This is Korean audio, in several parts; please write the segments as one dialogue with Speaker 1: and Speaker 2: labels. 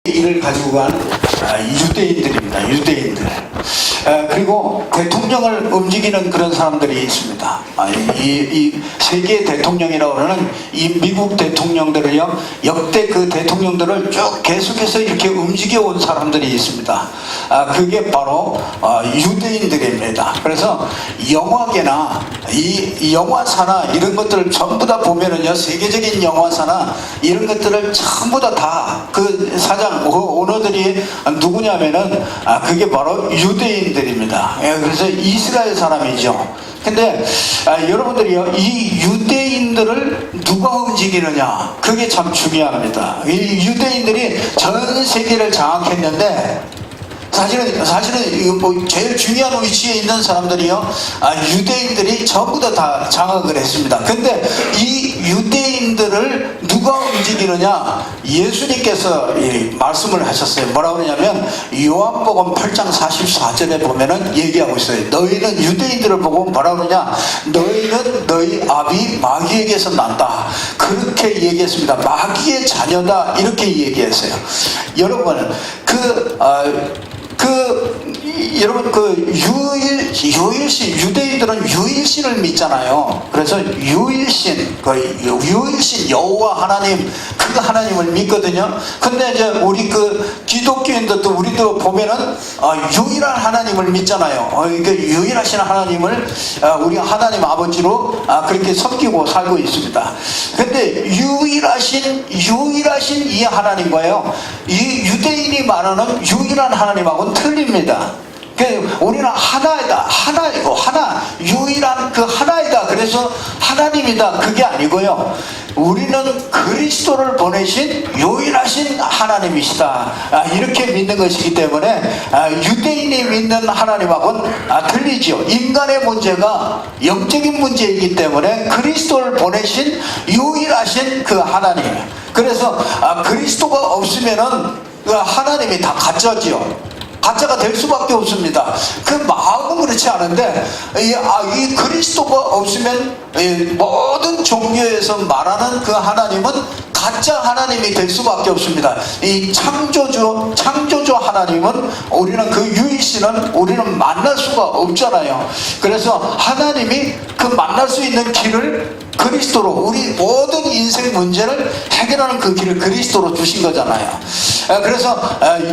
Speaker 1: 일을 가지고 간 유대인들입니다. 유대인들. 그리고 대통령을 움직이는 그런 사람들이 있습니다. 이 세계 대통령이라고 하는 이 미국 대통령들을요, 역대 그 대통령들을 쭉 계속해서 이렇게 움직여 온 사람들이 있습니다. 그게 바로 유대인들입니다. 그래서 영화계나 이 영화사나 이런 것들을 전부 다 보면은요, 세계적인 영화사나 이런 것들을 전부 다 그 사장 오너들이 누구냐면은 그게 바로 유대인들입니다. 그래서 이스라엘 사람이죠. 근데 여러분들이요, 이 유대인들을 누가 움직이느냐, 그게 참 중요합니다. 이 유대인들이 전 세계를 장악했는데 사실은 뭐 제일 중요한 위치에 있는 사람들이요, 유대인들이 전부 다 장악을 했습니다. 근데 이 유대인들을 누가 움직이느냐, 예수님께서 말씀을 하셨어요. 뭐라고 그러냐면 요한복음 8장 44절에 보면은 얘기하고 있어요. 너희는 유대인들을 보고 뭐라고 그러냐, 너희는 너희 아비 마귀에게서 난다, 그렇게 얘기했습니다. 마귀의 자녀다, 이렇게 얘기했어요. 여러분 여러분 유일신, 유대인들은 유일신을 믿잖아요. 그래서 유일신 여호와 하나님, 그 하나님을 믿거든요. 근데 이제 우리 기독교인들도 우리도 보면은 유일한 하나님을 믿잖아요. 그러니까 유일하신 하나님을 우리 하나님 아버지로 그렇게 섬기고 살고 있습니다. 근데 유일하신 이 하나님과요, 이 유대인이 말하는 유일한 하나님하고는 틀립니다. 우리는 하나이고 유일한 그 하나이다, 그래서 하나님이다, 그게 아니고요, 우리는 그리스도를 보내신 유일하신 하나님이시다, 이렇게 믿는 것이기 때문에 유대인이 믿는 하나님하고는 틀리죠. 인간의 문제가 영적인 문제이기 때문에 그리스도를 보내신 유일하신 그 하나님, 그래서 그리스도가 없으면은 하나님이 다 가짜지요. 가짜가 될 수밖에 없습니다. 그 마음은 그렇지 않은데 이 그리스도가 없으면 모든 종교에서 말하는 그 하나님은 가짜 하나님이 될 수밖에 없습니다. 이 창조주 하나님은, 우리는 그 유일신은 우리는 만날 수가 없잖아요. 그래서 하나님이 그 만날 수 있는 길을 그리스도로, 우리 모든 인생 문제를 해결하는 그 길을 그리스도로 주신 거잖아요. 그래서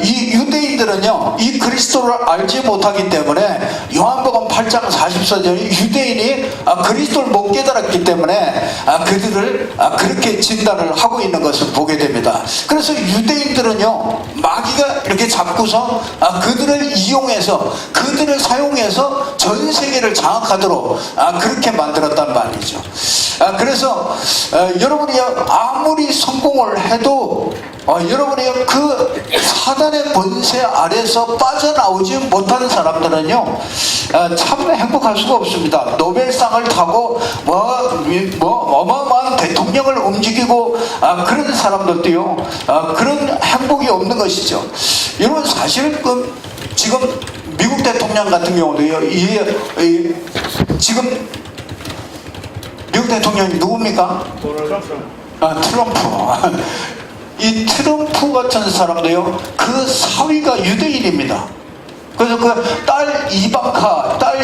Speaker 1: 이 유대인들은요, 이 그리스도를 알지 못하기 때문에 요한복음 8장 44절에 유대인이 그리스도를 못 깨달았기 때문에 그들을 그렇게 진단을 하고 있는 것을 보게 됩니다. 그래서 유대인들은요, 마귀가 이렇게 잡고서 그들을 이용해서, 그들을 사용해서 전 세계를 장악하도록 그렇게 만들었단 말이죠. 그래서 여러분이 아무리 성공을 해도 여러분이 그 사단의 권세 아래서 빠져나오지 못하는 사람들은요, 참 행복할 수가 없습니다. 노벨상을 타고 어마어마한 대통령을 움직이고 그런 사람들도요, 그런 행복이 없는 것이죠. 여러분, 사실 지금 미국 대통령 같은 경우도요, 지금 미국 대통령이 누굽니까? 트럼프. 이 트럼프 같은 사람도요, 그 사위가 유대인입니다. 그래서 그 딸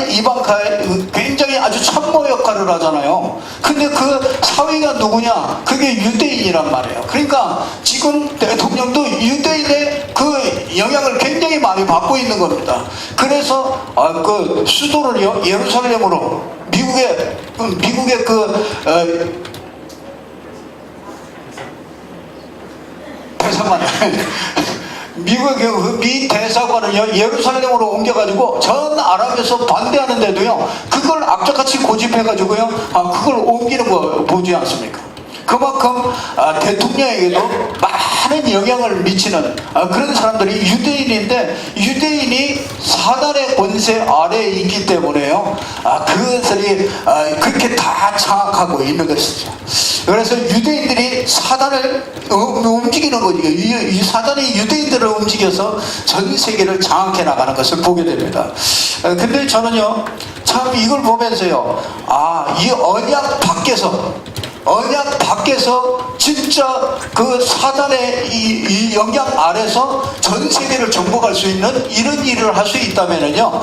Speaker 1: 이방카의 굉장히 아주 참모 역할을 하잖아요. 근데 그 사위가 누구냐? 그게 유대인이란 말이에요. 그러니까 지금 대통령도 유대인의 그 영향을 굉장히 많이 받고 있는 겁니다. 그래서 그 수도를요, 예루살렘으로, 미국의 대사관, 미국의 미 대사관을요, 예루살렘으로 옮겨가지고 전 아랍에서 반대하는데도요, 그걸 악착같이 고집해가지고요, 그걸 옮기는 거 보지 않습니까? 그만큼 대통령에게도 많은 영향을 미치는 그런 사람들이 유대인인데, 유대인이 사단의 권세 아래에 있기 때문에요, 그것들이 그렇게 다 장악하고 있는 것이죠. 그래서 유대인들이 사단을 움직이는 거죠. 이 사단이 유대인들을 움직여서 전 세계를 장악해 나가는 것을 보게 됩니다. 근데 저는요, 참 이걸 보면서요, 이 언약 밖에서 언약 밖에서 진짜 그 사단의 이 영향 아래서 전 세계를 정복할 수 있는 이런 일을 할 수 있다면요,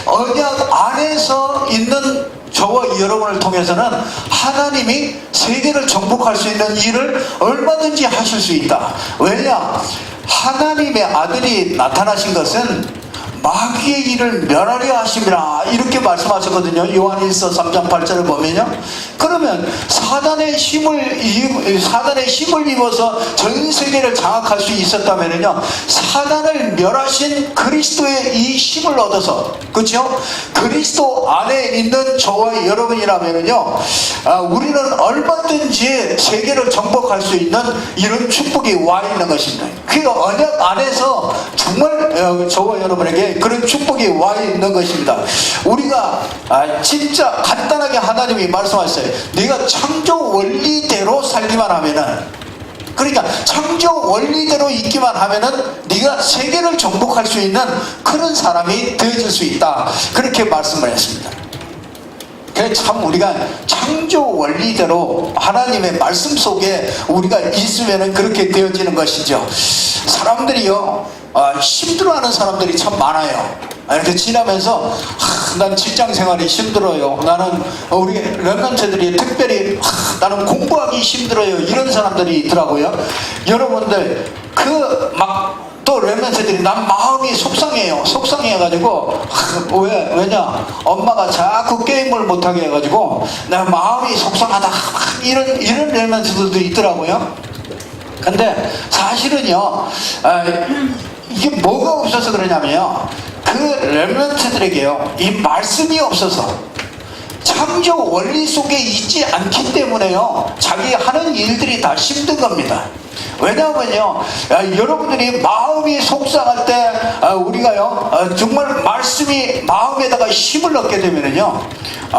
Speaker 1: 언약 안에서 있는 저와 여러분을 통해서는 하나님이 세계를 정복할 수 있는 일을 얼마든지 하실 수 있다. 왜냐? 하나님의 아들이 나타나신 것은 마귀의 일을 멸하려 하심이라 이렇게 말씀하셨거든요. 요한일서 3장 8절을 보면요, 그러면 사단의 힘을 입어서 전 세계를 장악할 수 있었다면요, 사단을 멸하신 그리스도의 이 힘을 얻어서, 그렇죠? 그리스도 안에 있는 저와 여러분이라면요, 우리는 얼마든지 세계를 정복할 수 있는 이런 축복이 와 있는 것입니다. 그 언약 안에서 정말 저와 여러분에게 그런 축복이 와 있는 것입니다. 우리가 진짜 간단하게 하나님이 말씀하셨어요. 네가 창조 원리대로 살기만 하면은, 그러니까 창조 원리대로 있기만 하면은 네가 세계를 정복할 수 있는 그런 사람이 되어질 수 있다, 그렇게 말씀을 했습니다. 참 우리가 창조 원리대로 하나님의 말씀 속에 우리가 있으면 그렇게 되어지는 것이죠. 사람들이요, 힘들어하는 사람들이 참 많아요. 이렇게 지나면서 난 직장 생활이 힘들어요, 나는 우리 렘넌트들이 특별히 나는 공부하기 힘들어요, 이런 사람들이 있더라고요. 여러분들 또 렘넌트들이 난 마음이 속상해가지고 왜냐, 엄마가 자꾸 게임을 못하게 해가지고 나 마음이 속상하다, 이런 렘넌트들도 있더라고요. 근데 사실은요, 이게 뭐가 없어서 그러냐면요, 그 렘넌트들에게요, 이 말씀이 없어서 창조 원리 속에 있지 않기 때문에요, 자기 하는 일들이 다 힘든 겁니다. 왜냐하면요, 여러분들이 마음이 속상할 때 우리가요, 정말 말씀이 마음에다가 힘을 얻게 되면요,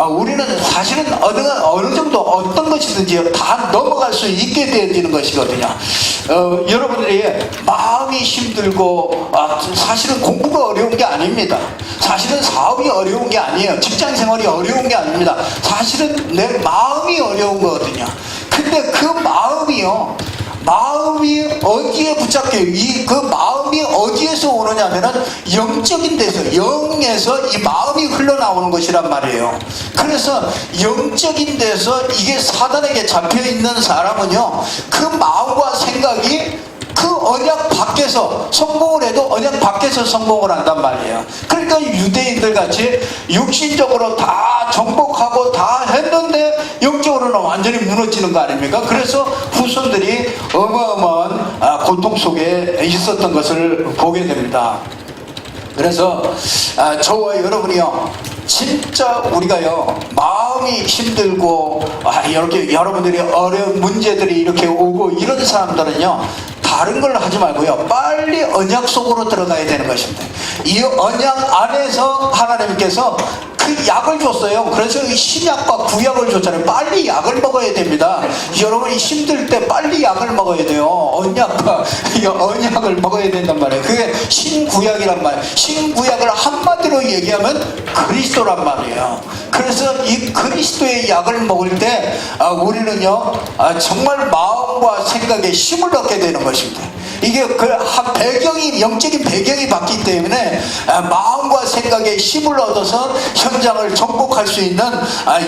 Speaker 1: 우리는 사실은 어느 정도 어떤 것이든지 다 넘어갈 수 있게 되어지는 것이거든요. 여러분들이 마음이 힘들고, 사실은 공부가 어려운 게 아닙니다. 사실은 사업이 어려운 게 아니에요. 직장 생활이 어려운 게 아닙니다. 사실은 내 마음이 어려운 거거든요. 근데 그 마음이 어디에 붙잡혀요? 그 마음이 어디에서 오느냐면은 영적인 데서, 영에서 이 마음이 흘러나오는 것이란 말이에요. 그래서 영적인 데서 이게 사단에게 잡혀있는 사람은요, 그 마음과 생각이 그 언약 밖에서 성공을 해도 언약 밖에서 성공을 한단 말이에요. 그러니까 유대인들 같이 육신적으로 다 정복하고 다 했는데 영적으로는 완전히 무너지는 거 아닙니까? 그래서 후손들이 어마어마한 고통 속에 있었던 것을 보게 됩니다. 그래서 저와 여러분이요, 진짜 우리가요, 마음이 힘들고 이렇게 여러분들이 어려운 문제들이 이렇게 오고 이런 사람들은요, 다른 걸 하지 말고요, 빨리 언약 속으로 들어가야 되는 것입니다. 이 언약 안에서 하나님께서 그 약을 줬어요. 그래서 신약과 구약을 줬잖아요. 빨리 약을 먹어야 됩니다. 여러분이 힘들 때 빨리 약을 먹어야 돼요. 언약을 먹어야 된단 말이에요. 그게 신구약이란 말이에요. 신구약을 한마디로 얘기하면 그리스도란 말이에요. 그래서 이 그리스도의 약을 먹을 때 우리는요, 정말 마음과 생각에 힘을 얻게 되는 것입니다. 이게 배경이, 영적인 배경이 바뀌기 때문에 마음과 생각에 힘을 얻어서 현장을 정복할 수 있는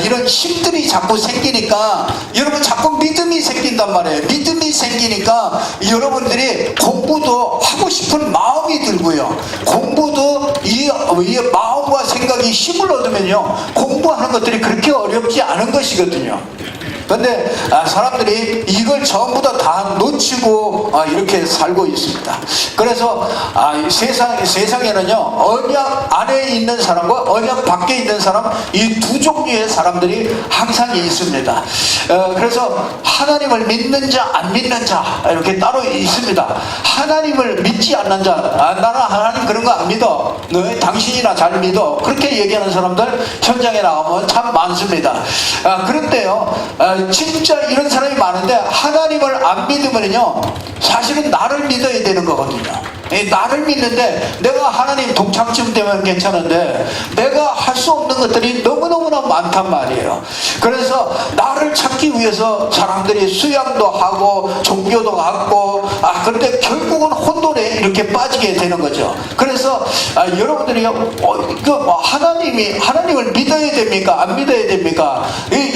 Speaker 1: 이런 힘들이 자꾸 생기니까, 여러분 자꾸 믿음이 생긴단 말이에요. 믿음이 생기니까 여러분들이 공부도 하고 싶은 마음이 들고요, 공부도 이 마음과 생각이 힘을 얻으면요, 공부하는 것들이 그렇게 어렵지 않은 것이거든요. 근데 사람들이 이걸 전부 다 놓치고 이렇게 살고 있습니다. 그래서 세상에는요, 언약 안에 있는 사람과 언약 밖에 있는 사람, 이 두 종류의 사람들이 항상 있습니다. 그래서 하나님을 믿는 자, 안 믿는 자, 이렇게 따로 있습니다. 하나님을 믿지 않는 자, 나는 하나님 그런 거 안 믿어, 너 당신이나 잘 믿어, 그렇게 얘기하는 사람들 현장에 나오면 참 많습니다. 그런데요, 진짜 이런 사람이 많은데 하나님을 안 믿으면요, 사실은 나를 믿어야 되는 거거든요. 나를 믿는데 내가 하나님 동참쯤 되면 괜찮은데 내가 할 수 없는 것들이 너무너무나 많단 말이에요. 그래서 나를 찾기 위해서 사람들이 수양도 하고 종교도 갖고 그런데 결국은 혼돈에 이렇게 빠지게 되는 거죠. 그래서 여러분들이 하나님을 믿어야 됩니까? 안 믿어야 됩니까?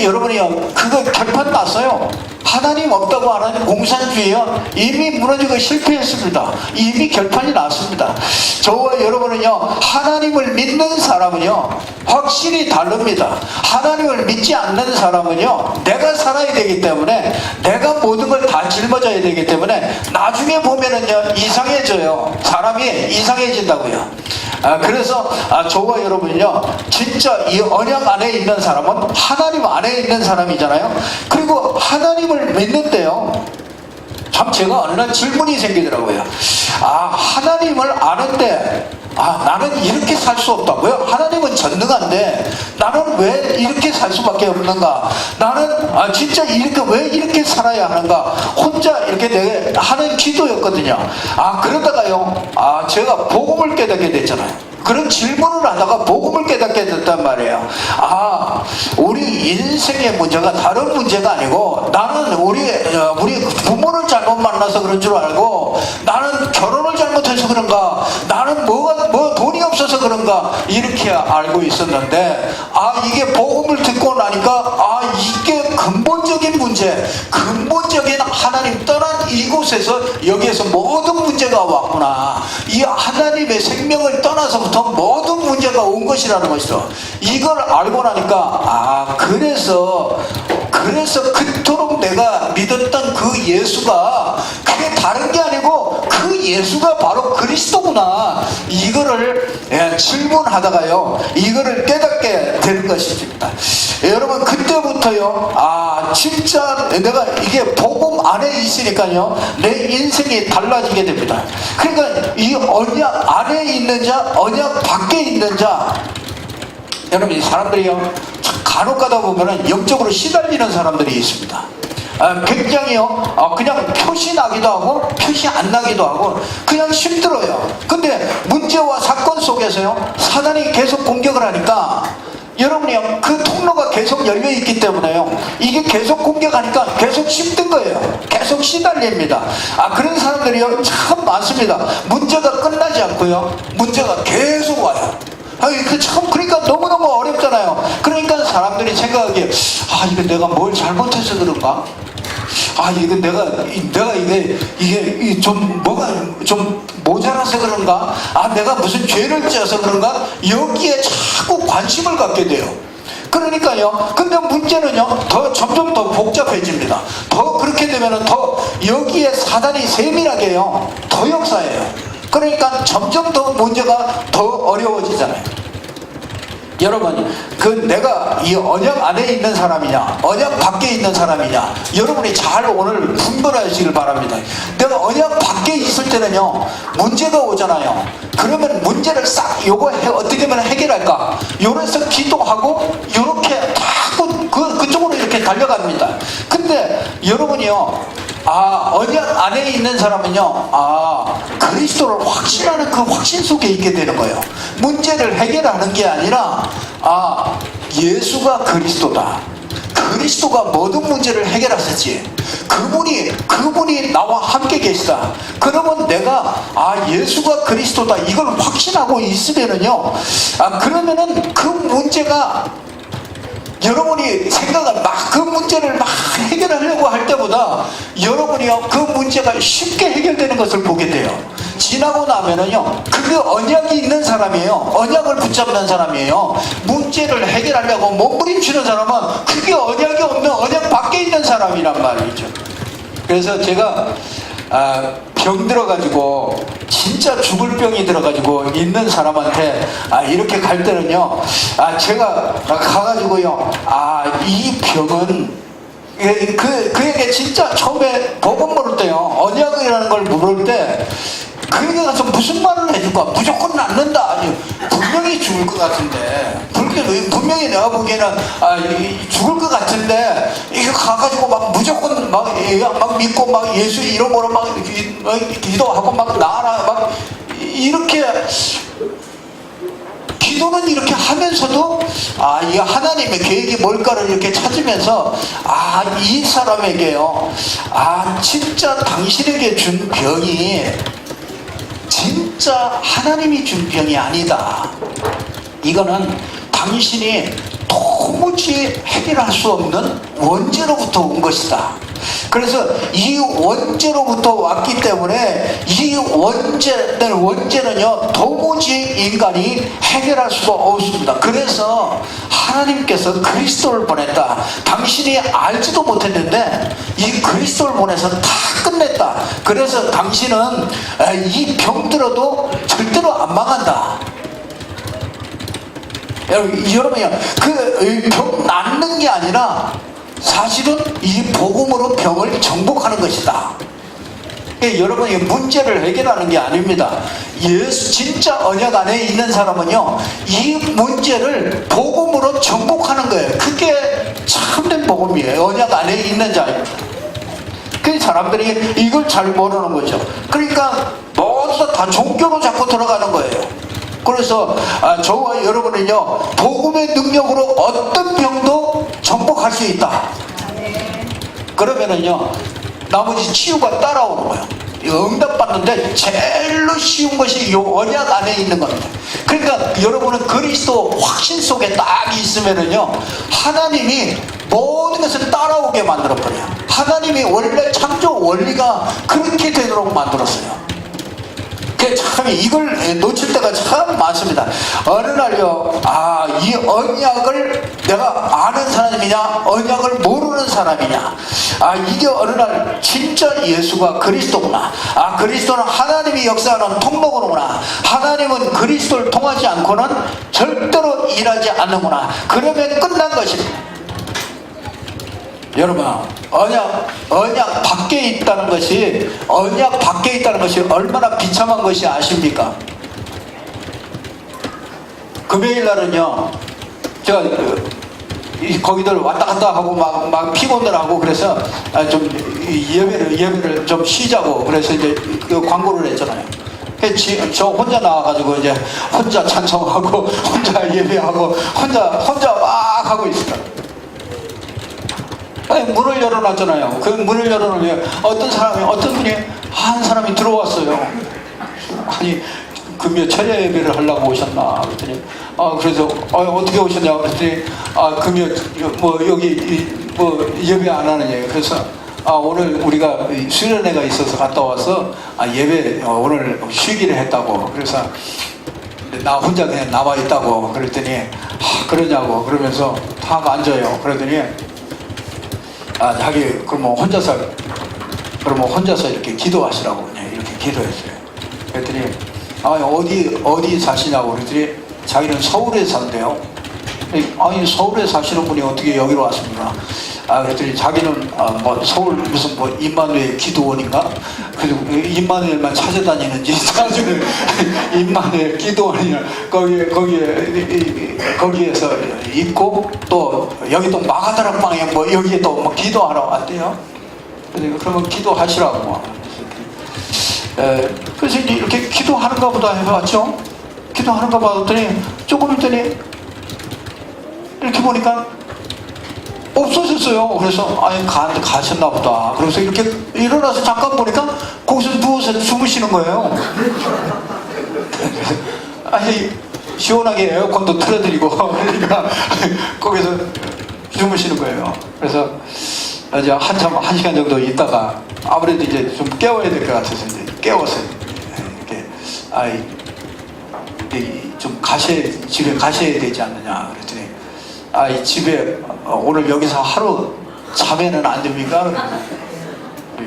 Speaker 1: 여러분이요, 그거 결판 났어요. 하나님 없다고 하는 공산주의요, 이미 무너지고 실패했습니다. 이미 결판이 났습니다. 저와 여러분은요, 하나님을 믿는 사람은요 확실히 다릅니다. 하나님을 믿지 않는 사람은요, 내가 살아야 되기 때문에, 내가 모든 걸 다 짊어져야 되기 때문에 나중에 보면은요 이상해져요. 사람이 이상해진다고요. 그래서 저와 여러분은요, 진짜 이 언약 안에 있는 사람은 하나님 안에 있는 사람이잖아요. 그리고 하나님을 믿는데요, 참 제가 어느 날 질문이 생기더라고요. 하나님을 아는데 나는 이렇게 살 수 없다고요? 하나님은 전능한데 나는 왜 이렇게 살 수밖에 없는가? 나는 진짜 왜 이렇게 살아야 하는가? 혼자 이렇게 내가 하는 기도였거든요. 그러다가요, 제가 복음을 깨닫게 됐잖아요. 그런 질문을 하다가 복음을 깨닫게 됐단 말이에요. 우리 인생의 문제가 다른 문제가 아니고, 나는 우리 부모를 잘못 만나서 그런 줄 알고, 나는 결혼을 잘못해서 그런가, 나는 돈이 없어서 그런가, 이렇게 알고 있었는데, 이게 복음을 듣고 나니까 이게 근본적인 문제, 근본적인 하나님 떠난 이곳에서, 여기에서 모든 문제가 왔구나. 이 하나님의 생명을 떠나서부터 모든 문제가 온 것이라는 것이죠. 이걸 알고 나니까 그래서 그토록 내가 믿었던 그 예수가 그게 다른 게 아니고 그 예수가 바로 그리스도구나, 이거를 질문하다가요, 이거를 깨닫게 되는 것입니다. 여러분, 그때부터요, 진짜 내가 이게 복음 안에 있으니까요, 내 인생이 달라지게 됩니다. 그러니까 이 언약 안에 있는 자, 언약 밖에 있는 자, 여러분, 이 사람들이요, 간혹 가다 보면은 영적으로 시달리는 사람들이 있습니다. 굉장히요, 그냥 표시 나기도 하고 표시 안 나기도 하고 그냥 힘들어요. 근데 문제와 사건 속에서요, 사단이 계속 공격을 하니까, 여러분이요, 그 통로가 계속 열려있기 때문에요, 이게 계속 공격하니까 계속 힘든 거예요. 계속 시달립니다. 그런 사람들이요 참 많습니다. 문제가 끝나지 않고요, 문제가 계속 와요. 그러니까 너무너무 어렵잖아요. 그러니까 사람들이 생각하기에, 이거 내가 뭘 잘못해서 그런가? 이거 내가 이게 좀 뭐가 좀 모자라서 그런가? 내가 무슨 죄를 지어서 그런가? 여기에 자꾸 관심을 갖게 돼요. 그러니까요, 근데 문제는요, 점점 더 복잡해집니다. 더 그렇게 되면은 더 여기에 사단이 세밀하게요, 더 역사해요. 그러니까 점점 더 문제가 더 어려워지잖아요. 여러분, 내가 이 언약 안에 있는 사람이냐, 언약 밖에 있는 사람이냐, 여러분이 잘 오늘 분별하시길 바랍니다. 내가 언약 밖에 있을 때는요, 문제가 오잖아요. 그러면 문제를 싹 어떻게 하면 해결할까, 요래서 기도하고 요렇게 자꾸 그쪽으로 이렇게 달려갑니다. 근데 여러분이요, 언약 안에 있는 사람은요, 그리스도를 확신하는 그 확신 속에 있게 되는 거예요. 문제를 해결하는 게 아니라, 예수가 그리스도다, 그리스도가 모든 문제를 해결하셨지, 그분이 나와 함께 계시다. 그러면 내가 예수가 그리스도다, 이걸 확신하고 있으면은요, 그러면은 그 문제가, 여러분이 생각을 그 문제를 해결하려고 할 때보다 여러분이요, 그 문제가 쉽게 해결되는 것을 보게 돼요. 지나고 나면은요, 그게 언약이 있는 사람이에요. 언약을 붙잡는 사람이에요. 문제를 해결하려고 몸부림치는 사람은 그게 언약이 없는, 언약 밖에 있는 사람이란 말이죠. 그래서 제가 병 들어가지고, 진짜 죽을 병이 들어가지고 있는 사람한테 이렇게 갈 때는요, 제가 가가지고요, 이 병은, 그에게 진짜 처음에 복음 물을 때요, 언약이라는 걸 물을 때 그에게 가서 무슨 말을 해줄까? 무조건 낫는다. 아니, 분명히 죽을 것 같은데, 분명히 내가 보기에는 죽을 것 같은데, 이거 가가지고 무조건 믿고 예수 이름으로 기도하고 나아라, 이렇게 기도는 이렇게 하면서도 이 하나님의 계획이 뭘까를 이렇게 찾으면서 이 사람에게요, 진짜 당신에게 준 병이 진짜 하나님이 준 병이 아니다. 이거는 당신이 도무지 해결할 수 없는 원죄로부터 온 것이다. 그래서 이 원죄로부터 왔기 때문에 이 원죄는요 도무지 인간이 해결할 수가 없습니다. 그래서 하나님께서 그리스도를 보냈다. 당신이 알지도 못했는데 이 그리스도를 보내서 다 끝냈다. 그래서 당신은 이 병들어도 절대로 안 망한다. 여러분요, 그 병 낫는 게 아니라 사실은 이 복음으로 병을 정복하는 것이다. 여러분이 문제를 해결하는 게 아닙니다. 예수 진짜 언약 안에 있는 사람은요, 이 문제를 복음으로 정복하는 거예요. 그게 참된 복음이에요. 언약 안에 있는 자입니다. 그 사람들이 이걸 잘 모르는 거죠. 그러니까 모두 다 종교로 자꾸 들어가는 거예요. 그래서 저와 여러분은요, 복음의 능력으로 어떤 병도 정복할 수 있다. 그러면은요, 나머지 치유가 따라오는 거예요. 응답받는데 제일로 쉬운 것이 이 언약 안에 있는 겁니다. 그러니까 여러분은 그리스도 확신 속에 딱 있으면은요, 하나님이 모든 것을 따라오게 만들어버려요. 하나님이 원래 창조 원리가 그렇게 되도록 만들었어요. 참 이걸 놓칠 때가 참 많습니다. 어느 날요, 이 언약을 내가 아는 사람이냐 언약을 모르는 사람이냐, 이게 어느 날 진짜 예수가 그리스도구나, 그리스도는 하나님이 역사하는 통로구나, 하나님은 그리스도를 통하지 않고는 절대로 일하지 않는구나, 그러면 끝난 것입니다. 여러분, 언약 밖에 있다는 것이, 언약 밖에 있다는 것이 얼마나 비참한 것이 아십니까? 금요일 날은요, 제가 거기들 왔다 갔다 하고 막 피곤들 하고 그래서 좀 예배를 좀 쉬자고 그래서 이제 그 광고를 했잖아요. 저 혼자 나와가지고 이제 혼자 찬송하고 혼자 예배하고 혼자 막 하고 있어요. 문을 열어놨잖아요. 그 문을 열어놓으면 어떤 분이 한 사람이 들어왔어요. 아니, 금요 철야 예배를 하려고 오셨나 그랬더니 그래서 어떻게 오셨냐고 그랬더니 금요 여기 예배 안 하느냐고. 그래서 오늘 우리가 수련회가 있어서 갔다 와서 예배 오늘 쉬기를 했다고. 그래서 나 혼자 그냥 나와 있다고 그랬더니 그러냐고 그러면서 다 앉아요. 그러더니 자기 그러면 혼자서 이렇게 기도하시라고 그냥 이렇게 기도했어요. 그랬더니 어디 사시냐고 그랬더니 자기는 서울에 산대요. 아니, 서울에 사시는 분이 어떻게 여기로 왔습니까? 그랬더니 자기는 서울 무슨 임마누엘 기도원인가? 그래서 임마누엘만 찾아다니는지 나중에 임마누엘 기도원이나 거기에서 있고, 또 여기 또 마가다락방에 여기에 또 기도하러 왔대요. 그러면 기도하시라고. 그래서 이제 이렇게 기도하는가 보다 해봤죠. 기도하는가 봤더니 조금 있더니 이렇게 보니까 없어졌어요. 그래서 가셨나 보다. 그래서 이렇게 일어나서 잠깐 보니까 거기서 누워서 주무시는 거예요. 시원하게 에어컨도 틀어드리고 그러니까 거기서 주무시는 거예요. 그래서 이제 한참 1시간 정도 있다가 아무래도 이제 좀 깨워야 될 것 같아서 이제 깨웠어요. 이렇게 좀 집에 가셔야 되지 않느냐 그랬더니 이 집에 오늘 여기서 하루 자면은 안 됩니까?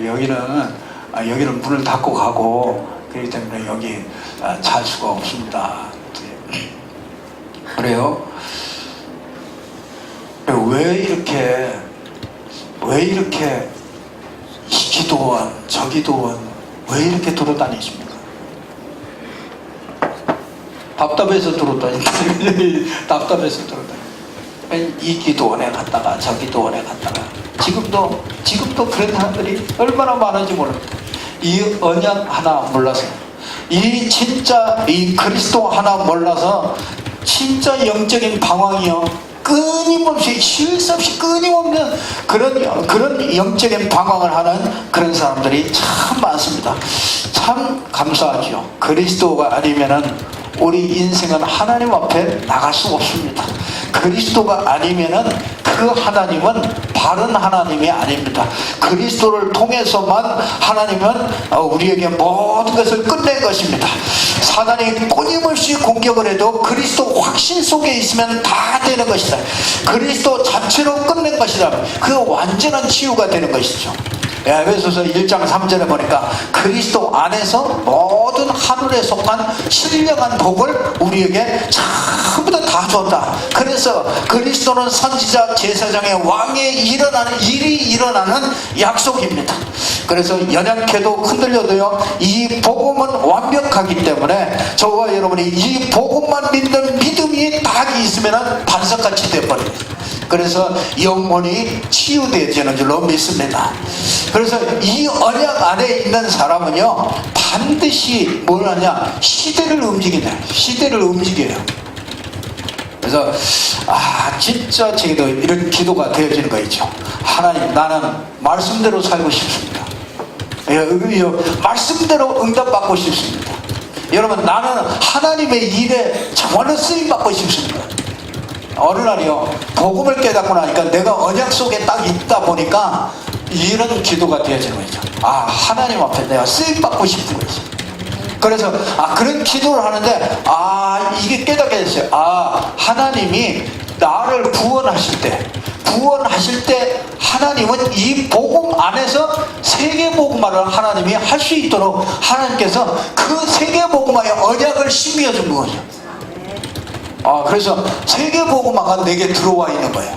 Speaker 1: 여기는 문을 닫고 가고 그렇기 때문에 여기 잘 수가 없습니다. 그래요? 왜 이렇게 이 기도원 저 기도원 왜 이렇게 돌아다니십니까? 답답해서 돌아다닌다. 답답해서 돌아다닌다. 이 기도원에 갔다가 저 기도원에 갔다가 지금도 그런 사람들이 얼마나 많은지 모릅니다. 이 언약 하나 몰라서 이 진짜 이 그리스도 하나 몰라서 진짜 영적인 방황이요, 끊임없이 쉴 새 없이 끊임없는 그런 영적인 방황을 하는 그런 사람들이 참 많습니다. 참 감사하죠. 그리스도가 아니면은 우리 인생은 하나님 앞에 나갈 수 없습니다. 그리스도가 아니면은 그 하나님은 바른 하나님이 아닙니다. 그리스도를 통해서만 하나님은 우리에게 모든 것을 끝낸 것입니다. 사단이 끊임없이 공격을 해도 그리스도 확신 속에 있으면 다 되는 것이다. 그리스도 자체로 끝낸 것이다. 그 완전한 치유가 되는 것이죠. 에베소서 1장 3절에 보니까 그리스도 안에서 모든 하늘에 속한 신령한 복을 우리에게 전부 다 줬다. 그래서 그리스도는 선지자 제사장의 왕에 일이 일어나는 약속입니다. 그래서 연약해도 흔들려도요, 이 복음은 완벽하기 때문에 저와 여러분이 이 복음만 믿는 믿음이 딱 있으면 반석같이 되어버립니다. 그래서 영혼이 치유되어지는 줄로 믿습니다. 그래서 이 언약 안에 있는 사람은요, 반드시 뭘 하냐, 시대를 움직인다. 시대를 움직여요. 그래서 진짜 저희도 이런 기도가 되어지는 거 있죠. 하나님, 나는 말씀대로 살고 싶습니다. 말씀대로 응답받고 싶습니다. 여러분, 나는 하나님의 일에 정말로 쓰임받고 싶습니다. 어느 날이요, 복음을 깨닫고 나니까 내가 언약 속에 딱 있다 보니까 이런 기도가 되어지는 거죠. 하나님 앞에 내가 쓰임받고 싶은 거죠. 그래서 그런 기도를 하는데 이게 깨닫게 됐어요. 하나님이 나를 구원하실 때 하나님은 이 복음 안에서 세계복음화를 하나님이 할 수 있도록 하나님께서 그 세계복음화의 언약을 심겨 준 거죠. 그래서 세계복음화가 내게 들어와 있는 거예요.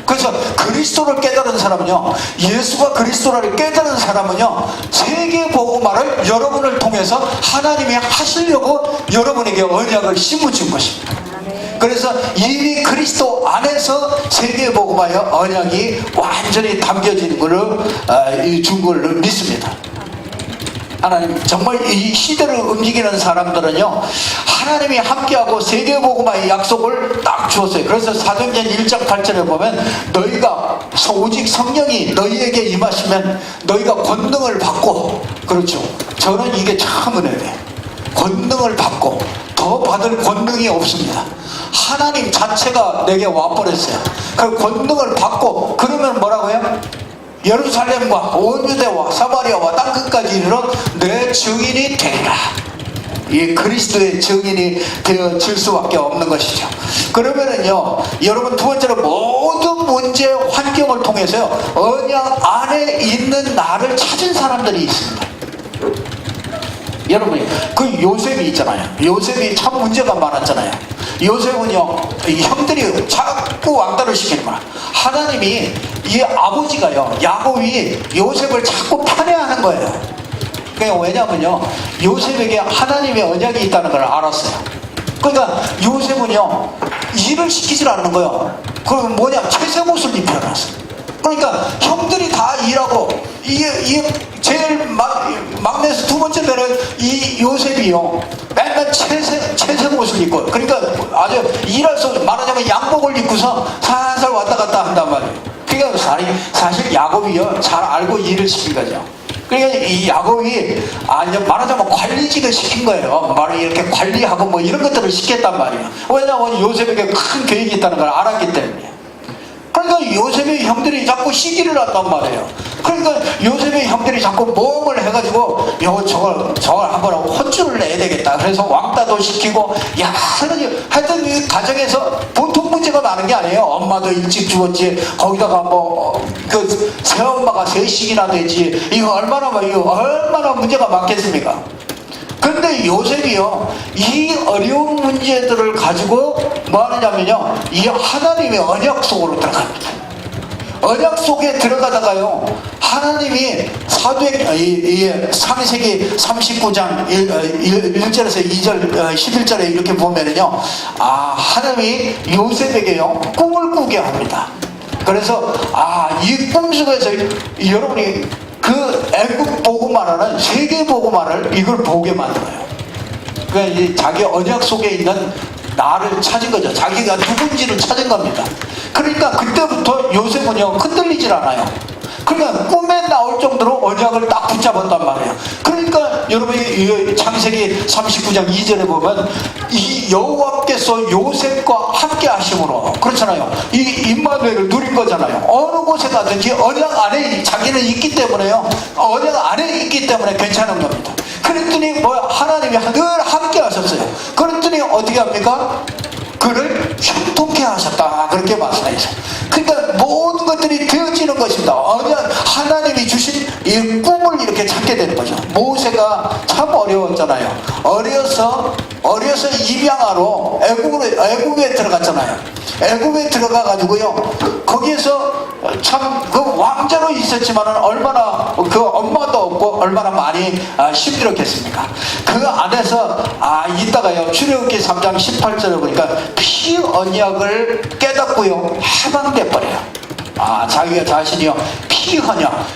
Speaker 1: 그래서 그리스도를 깨달은 사람은요, 예수가 그리스도를 깨달은 사람은요, 세계복음화를 여러분을 통해서 하나님이 하시려고 여러분에게 언약을 심어준 것입니다. 그래서 이미 그리스도 안에서 세계복음화의 언약이 완전히 담겨진 것을 준 걸로 믿습니다. 하나님, 정말 이 시대를 움직이는 사람들은요, 하나님이 함께하고 세계복음화의 약속을 딱 주었어요. 그래서 사도행전 1장 8절에 보면 너희가 오직 성령이 너희에게 임하시면 너희가 권능을 받고, 그렇죠, 저는 이게 참 은혜예요. 권능을 받고, 더 받을 권능이 없습니다. 하나님 자체가 내게 와버렸어요. 그 권능을 받고, 그러면 뭐라고요? 예루살렘과 온 유대와 사마리아와 땅끝까지 이르러 내 증인이 되리라. 이 그리스도의 증인이 되어질 수밖에 없는 것이죠. 그러면은요, 여러분, 두 번째로 모든 문제 환경을 통해서요, 언약 안에 있는 나를 찾은 사람들이 있습니다. 여러분이 그 요셉이 있잖아요. 요셉이 참 문제가 많았잖아요. 요셉은요, 형들이 자꾸 왕따를 시키는 거야. 하나님이, 이 아버지가요, 야곱이 요셉을 자꾸 편애하는 거예요. 왜냐면요, 요셉에게 하나님의 언약이 있다는 걸 알았어요. 그러니까 요셉은요, 일을 시키질 않는 거예요. 그럼 뭐냐, 채색옷을 입혀놨어요. 그러니까 형들이 다 일하고, 제일 막내에서 두 번째 되는 이 요셉이요, 맨날 채색 옷을 입고, 그러니까 아주 일해서 말하자면 양복을 입고서 살살 왔다 갔다 한단 말이에요. 그러니까 사실 야곱이요, 잘 알고 일을 시킨 거죠. 그러니까 이 야곱이 말하자면 관리직을 시킨 거예요. 말을 이렇게 관리하고 뭐 이런 것들을 시켰단 말이에요. 왜냐하면 요셉에게 큰 계획이 있다는 걸 알았기 때문에. 그러니까 요셉의 형들이 자꾸 시기를 한단 말이에요. 그러니까 요셉의 형들이 자꾸 모험을 해가지고 저걸 한번 혼쭐을 내야 되겠다. 그래서 왕따도 시키고, 하여튼 이 가정에서 보통 문제가 많은 게 아니에요. 엄마도 일찍 죽었지, 거기다가 그 새엄마가 셋씩이나 되지, 이거 얼마나 문제가 많겠습니까? 근데 요셉이요, 이 어려운 문제들을 가지고 뭐 하느냐면요, 이 하나님의 언약 속으로 들어갑니다. 언약 속에 들어가다가요, 하나님이 창세기 39장 1절에서 2절 11절에 이렇게 보면은요, 하나님이 요셉에게요 꿈을 꾸게 합니다. 그래서 이 꿈 속에서 여러분이 그 애국 복음화라는 세계 복음화를 이걸 보게 만들어요. 그 자기 언약 속에 있는 나를 찾은 거죠. 자기가 누군지를 찾은 겁니다. 그러니까 그때부터 요셉은요 흔들리질 않아요. 그러니까 꿈에 나올 정도로 언약을 딱 붙잡았단 말이에요. 그러니까 여러분이 창세기 39장 2절에 보면 이 여호와께서 요셉과 함께 하심으로, 그렇잖아요. 이 임마누엘을 누린 거잖아요. 어느 곳에 가든지 언약 안에 자기는 있기 때문에요. 언약 안에 있기 때문에 괜찮은 겁니다. 그랬더니 뭐 하나님이 늘 함께 하셨어요. 그랬더니 어떻게 합니까? 그를 형통케 하셨다, 그렇게 말씀하셨어요. 그러니까 모든 것들이 되어지는 것입니다. 하나님이 주신 이 꿈을 이렇게 찾게 되는 거죠. 모세가 참 어려웠잖아요. 어려서 입양하러 애굽에 들어갔잖아요. 애굽에 들어가 가지고요, 거기에서 참 그 왕자로 있었지만은 얼마나 그 엄마도 없고 얼마나 많이 힘들었겠습니까? 그 안에서 이따가요 출애굽기 3장 18절에 보니까 피 언약을 깨닫고요 해방돼 버려요. 자기가 자신이요 피 언약,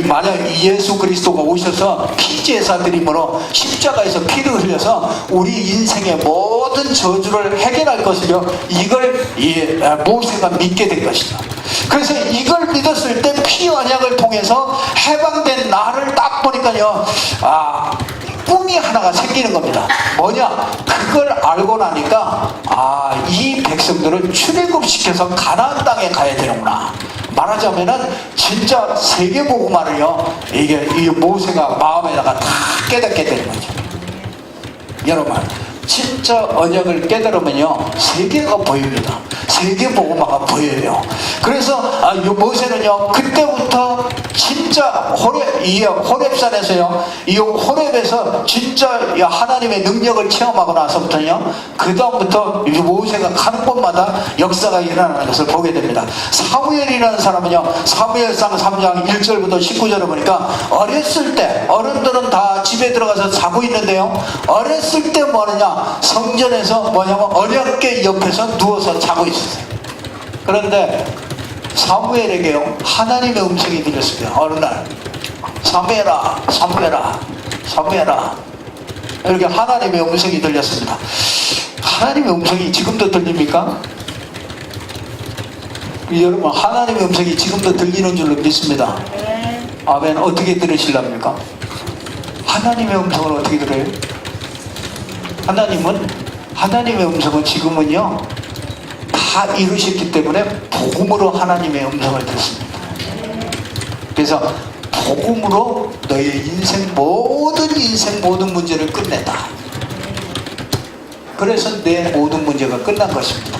Speaker 1: 만약 예수 그리스도가 오셔서 피제사 드림으로 십자가에서 피를 흘려서 우리 인생의 모든 저주를 해결할 것을요, 이걸 모세가 믿게 된 것이죠. 그래서 이걸 믿었을 때 피 언약을 통해서 해방된 나를 딱 보니까요, 꿈이 하나가 생기는 겁니다. 뭐냐? 그걸 알고 나니까 이 백성들을 출애굽시켜서 가나안 땅에 가야 되는구나. 말하자면은 진짜 세계복음화를요 이 모세가 마음에다가 다 깨닫게 되는 거죠. 여러분, 진짜 언약을 깨달으면요 세계가 보입니다. 세계복음화가 보여요. 그래서 모세는요 그때부터 진짜 호렙산에서요, 이 호렙에서 진짜 하나님의 능력을 체험하고 나서부터요, 그 다음부터 모세가 가는 곳마다 역사가 일어나는 것을 보게 됩니다. 사무엘이라는 사람은요, 사무엘상 3장 1절부터 19절을 보니까 어렸을 때, 어른들은 다 집에 들어가서 자고 있는데요, 어렸을 때 뭐하느냐, 성전에서 뭐냐면 언약궤 옆에서 누워서 자고 있었어요. 그런데 사무엘에게요 하나님의 음성이 들렸습니다. 어느 날 사무엘아, 사무엘아, 사무엘아, 이렇게 하나님의 음성이 들렸습니다. 하나님의 음성이 지금도 들립니까? 여러분, 하나님의 음성이 지금도 들리는 줄로 믿습니다. 아멘. 어떻게 들으실랍니까? 하나님의 음성을 어떻게 들어요? 하나님의 음성은 지금은요 다 이루셨기 때문에 복음으로 하나님의 음성을 듣습니다. 그래서 복음으로 너의 인생 모든 문제를 끝낸다. 그래서 내 모든 문제가 끝난 것입니다.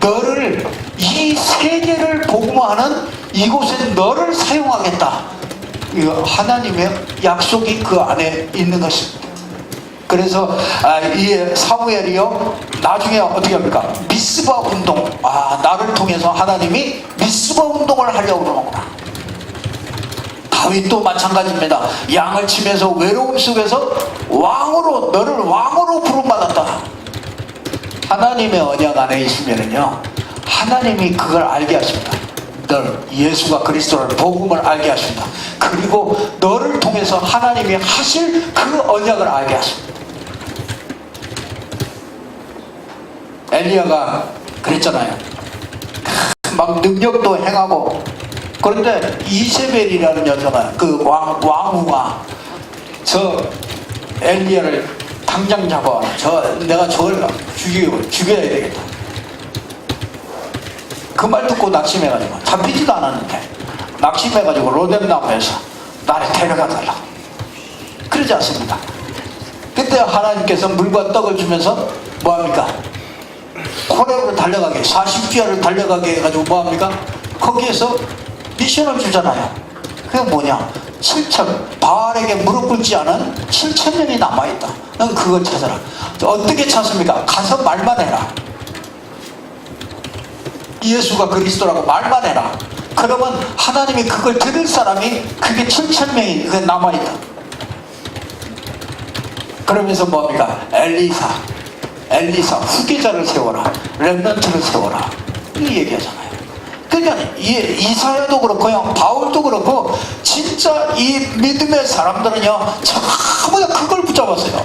Speaker 1: 너를, 이 세계를 복음화하는 이곳에 너를 사용하겠다. 하나님의 약속이 그 안에 있는 것입니다. 그래서 이 사무엘이요 나중에 어떻게 합니까? 미스바 운동, 나를 통해서 하나님이 미스바 운동을 하려고 그러는구나. 다윗도 마찬가지입니다. 양을 치면서 외로움 속에서 너를 왕으로 부름받았다. 하나님의 언약 안에 있으면은요 하나님이 그걸 알게 하십니다. 널, 예수가 그리스도를, 복음을 알게 하십니다. 그리고 너를 통해서 하나님이 하실 그 언약을 알게 하십니다. 엘리야가 그랬잖아요. 막 능력도 행하고. 그런데 이세벨이라는 여자가, 그 왕후가 저 엘리야를 당장 잡아, 내가 저걸 죽여야 되겠다. 그 말 듣고 낙심해가지고, 잡히지도 않았는데 낙심해가지고 로뎀나무에서 나를 데려가달라 그러지 않습니다. 그때 하나님께서 물과 떡을 주면서 뭐합니까? 호렙으로 달려가게, 40주야를 달려가게 해가지고 뭐합니까? 거기에서 미션을 주잖아요. 그게 뭐냐? 7천, 바알에게 무릎 꿇지 않은 7,000명이 남아있다. 넌 그걸 찾아라. 어떻게 찾습니까? 가서 말만 해라. 예수가 그리스도라고 말만 해라. 그러면 하나님이 그걸 들을 사람이, 그게 7,000명이 남아있다. 그러면서 뭐합니까? 엘리사 후계자를 세워라, 렘넌트를 세워라, 이 얘기하잖아요. 그러니까 이사야도 그렇고요, 바울도 그렇고, 진짜 이 믿음의 사람들은요 전부 다 그걸 붙잡았어요.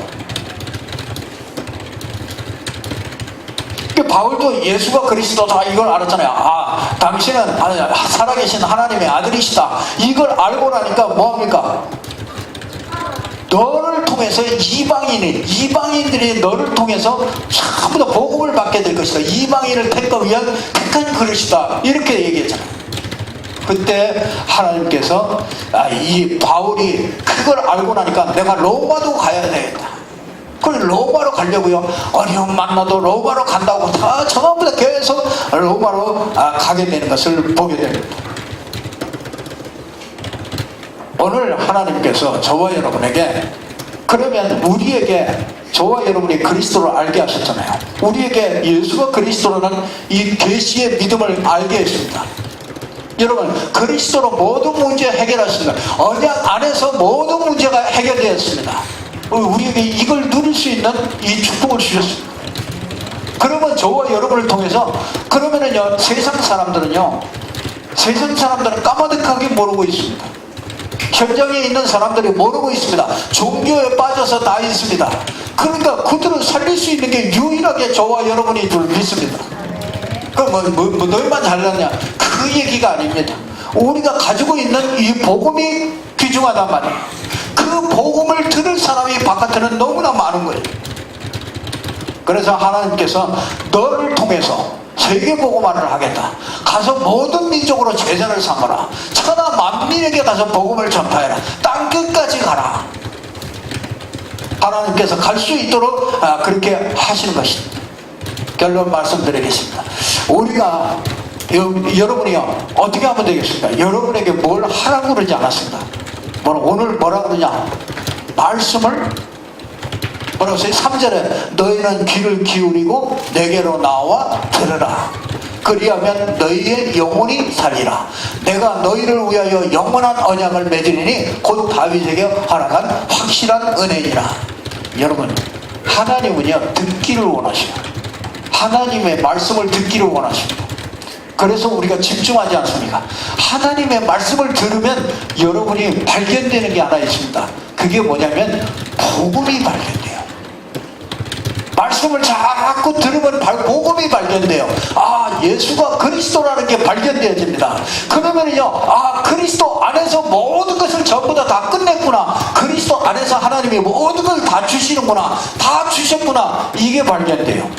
Speaker 1: 바울도 예수가 그리스도다 이걸 알았잖아요. 아, 당신은 살아계신 하나님의 아들이시다 이걸 알고 나니까 뭐합니까? 너를 통해서 이방인들이 너를 통해서 전부 다 복음을 받게 될 것이다. 이방인을 택하기 위한 택한 그릇이다 이렇게 얘기했잖아요. 그때 하나님께서 이 바울이 그걸 알고 나니까 내가 로마도 가야 되겠다. 그걸 로마로 가려고요. 어려움 만나도 로마로 간다고 다 전부 다 계속 로마로 가게 되는 것을 보게 됩니다. 오늘 하나님께서 저와 여러분에게 그러면 우리에게 저와 여러분이 그리스도를 알게 하셨잖아요. 우리에게 예수가 그리스도라는 이 계시의 믿음을 알게 했습니다. 여러분 그리스도로 모든 문제 해결하십니다. 언약 안에서 모든 문제가 해결되었습니다. 우리에게 이걸 누릴 수 있는 이 축복을 주셨습니다. 그러면 저와 여러분을 통해서 그러면은요 세상 사람들은 까마득하게 모르고 있습니다. 현장에 있는 사람들이 모르고 있습니다. 종교에 빠져서 다 있습니다. 그러니까 그들을 살릴 수 있는 게 유일하게 저와 여러분이 줄 믿습니다. 그럼 너희만 잘났냐? 그 얘기가 아닙니다. 우리가 가지고 있는 이 복음이 귀중하단 말이에요. 그 복음을 들을 사람이 바깥에는 너무나 많은 거예요. 그래서 하나님께서 너를 통해서 세계복음화를 하겠다. 가서 모든 민족으로 제자를 삼아라. 천하 만민에게 가서 복음을 전파해라. 땅끝까지 가라. 하나님께서 갈 수 있도록 그렇게 하시는 것입니다. 결론 말씀드리겠습니다. 우리가 여러분이요 어떻게 하면 되겠습니까? 여러분에게 뭘 하라고 그러지 않았습니다. 오늘 뭐라 그러냐? 말씀을 뭐라고 써요? 3절에 너희는 귀를 기울이고 내게로 나와 들으라. 그리하면 너희의 영혼이 살리라. 내가 너희를 위하여 영원한 언약을 맺으리니 곧 다윗에게 허락한 확실한 은혜니라. 여러분 하나님은요 듣기를 원하셔요. 하나님의 말씀을 듣기를 원하십니다. 그래서 우리가 집중하지 않습니까? 하나님의 말씀을 들으면 여러분이 발견되는 게 하나 있습니다. 그게 뭐냐면 복음이 발견돼요. 말씀을 자꾸 들으면 복음이 발견돼요. 아, 예수가 그리스도라는 게 발견되어집니다. 그러면요, 그리스도 안에서 모든 것을 전부 다 끝냈구나. 그리스도 안에서 하나님이 모든 걸 다 주시는구나. 다 주셨구나. 이게 발견돼요.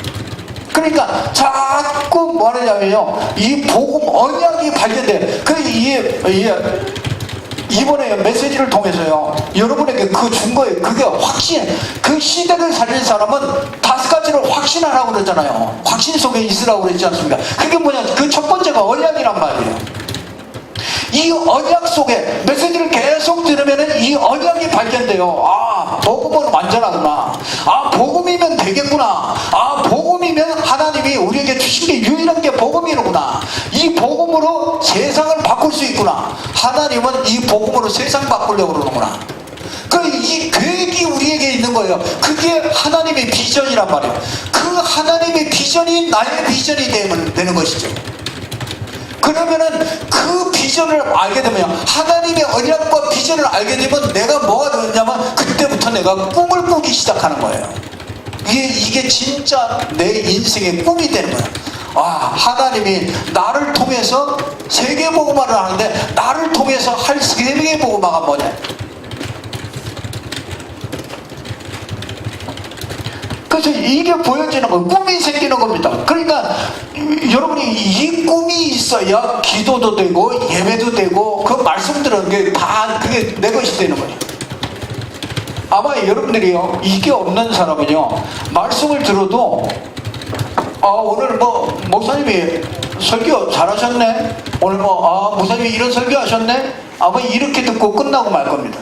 Speaker 1: 그러니까 자꾸 뭐하냐면요, 이 복음 언약이 발견돼요. 이번에 메시지를 통해서요 여러분에게 그 준 거예요. 그게 확신. 그 시대를 살릴 사람은 5가지를 확신하라고 그러잖아요. 확신 속에 있으라고 그랬지 않습니까? 그게 뭐냐, 그 첫 번째가 언약이란 말이에요. 이 언약 속에 메시지를 계속 들으면 이 언약이 발견돼요. 복음은 완전하구나. 복음이면 되겠구나. 복음이면 하나님이 우리에게 주신 게 유일한 게 복음이로구나. 이 복음으로 세상을 바꿀 수 있구나. 하나님은 이 복음으로 세상 바꾸려고 그러는구나. 이 계획이 우리에게 있는 거예요. 그게 하나님의 비전이란 말이에요. 그 하나님의 비전이 나의 비전이 되는 것이죠. 그러면은 그 비전을 알게 되면, 하나님의 언약과 비전을 알게 되면 내가 뭐가 되었냐면 그때부터 내가 꿈을 꾸기 시작하는 거예요. 이게 진짜 내 인생의 꿈이 되는 거예요. 하나님이 나를 통해서 세계복음화를 하는데 나를 통해서 할 세계복음화가 뭐냐? 그래서 이게 보여지는 거, 꿈이 생기는 겁니다. 그러니까 여러분이 이 꿈이 있어야 기도도 되고 예배도 되고 그 말씀들은 그게 내 것이 되는 거예요. 아마 여러분들이요, 이게 없는 사람은요, 말씀을 들어도 오늘 목사님이 설교 잘하셨네, 오늘 목사님이 이런 설교 하셨네, 아마 이렇게 듣고 끝나고 말 겁니다.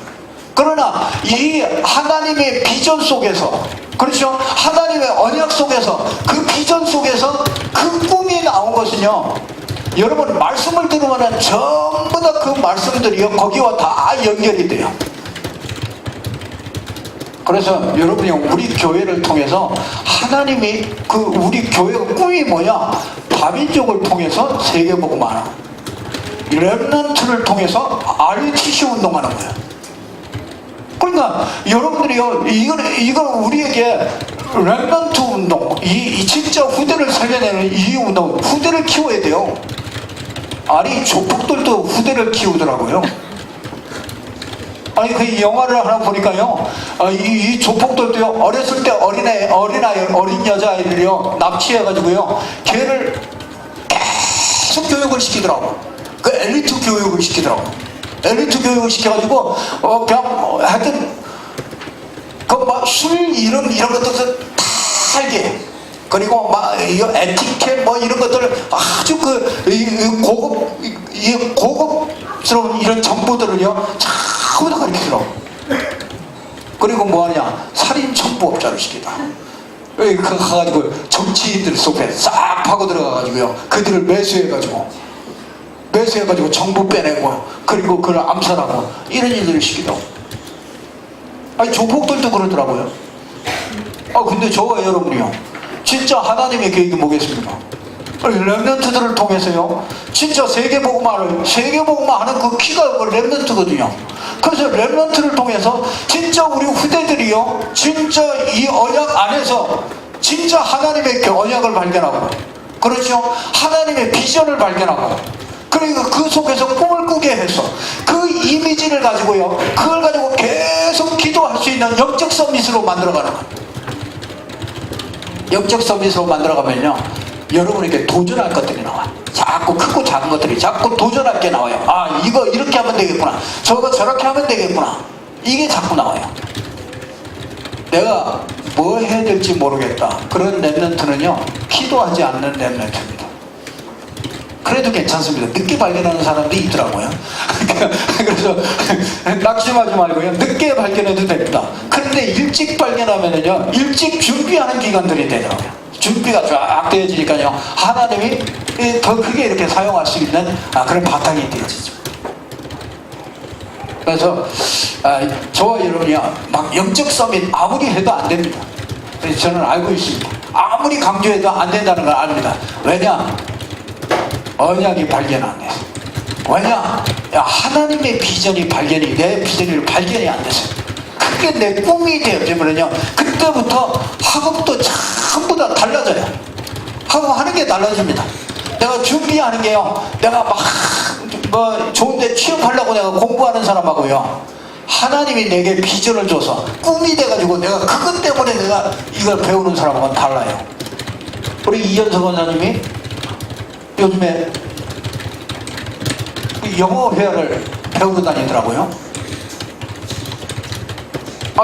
Speaker 1: 그러나 이 하나님의 비전 속에서, 그렇죠? 하나님의 언약 속에서, 그 비전 속에서 그 꿈이 나온 것은요, 여러분 말씀을 들으면 전부 다 그 말씀들이요 거기와 다 연결이 돼요. 그래서 여러분이 우리 교회를 통해서 하나님이 우리 교회의 꿈이 뭐냐? 다민족을 통해서 세계복음화하는, 렘넌트를 통해서 RUTC 운동하는 거예요. 그러니까 여러분들이요, 이걸 우리에게 렘넌트 운동, 이 진짜 후대를 살려내는 이 운동, 후대를 키워야 돼요. 아니 조폭들도 후대를 키우더라고요. 아니 그 영화를 하나 보니까요, 이 조폭들도요, 어렸을 때 어린 여자아이들이요 납치해가지고요 걔를 계속 교육을 시키더라고. 그 엘리트 교육을 시키더라고. 엘리트 교육을 시켜가지고 그냥 하여튼 그 막 술 이런 것들 다 알게. 그리고 막 에티켓 뭐 이런 것들을 아주 고급스러운 이런 정보들을요 전부 다 가르치더라고. 그리고 뭐하냐, 살인 첩보업자를 시키다. 그 가가지고 정치인들 속에 싹 파고 들어가가지고요 그들을 매수해가지고 정보 빼내고 그리고 그걸 암살하고 이런 일들을 시키더라고. 아니 조폭들도 그러더라고요. 근데 저와 여러분이요, 진짜 하나님의 계획이 뭐겠습니까? 렘넌트들을 통해서요 진짜 세계복음화 하는 그 키가 렘넌트거든요. 그래서 렘넌트를 통해서 진짜 우리 후대들이요 진짜 이 언약 안에서 진짜 하나님의 언약을 발견하고, 그렇죠, 하나님의 비전을 발견하고, 그러니까 그 속에서 꿈을 꾸게 해서 그 이미지를 가지고요 그걸 가지고 계속 기도할 수 있는 영적 서밋으로 만들어가는 거예요. 영적 서밋으로 만들어가면요 여러분에게 도전할 것들이 나와요. 자꾸 크고 작은 것들이 자꾸 도전할 게 나와요. 아 이거 이렇게 하면 되겠구나, 저거 저렇게 하면 되겠구나, 이게 자꾸 나와요. 내가 뭐 해야 될지 모르겠다, 그런 렘넌트는요 기도하지 않는 렘넌트입니다. 그래도 괜찮습니다. 늦게 발견하는 사람도 있더라고요. 그래서 낙심하지 말고요 늦게 발견해도 됩니다. 그런데 일찍 발견하면은요 일찍 준비하는 기간들이 되더라고요. 준비가 쫙 되어지니까요 하나님이 더 크게 이렇게 사용할 수 있는 그런 바탕이 되어지죠. 그래서 저와 여러분이요 막 영적 서밋 아무리 해도 안 됩니다. 저는 알고 있습니다. 아무리 강조해도 안 된다는 걸 압니다. 왜냐, 언약이 발견 안 돼서. 왜냐, 하나님의 비전이 내 비전이 발견이 안 돼서. 그게 내 꿈이 되어지면요 그때부터 학업도 전부 다 달라져요. 학업하는 게 달라집니다. 내가 준비하는 게요, 내가 막 좋은데 취업하려고 내가 공부하는 사람하고요 하나님이 내게 비전을 줘서 꿈이 돼가지고 내가 그것 때문에 내가 이걸 배우는 사람하고는 달라요. 우리 이현석 원사님이 요즘에 영어 회화를 배우러 다니더라고요.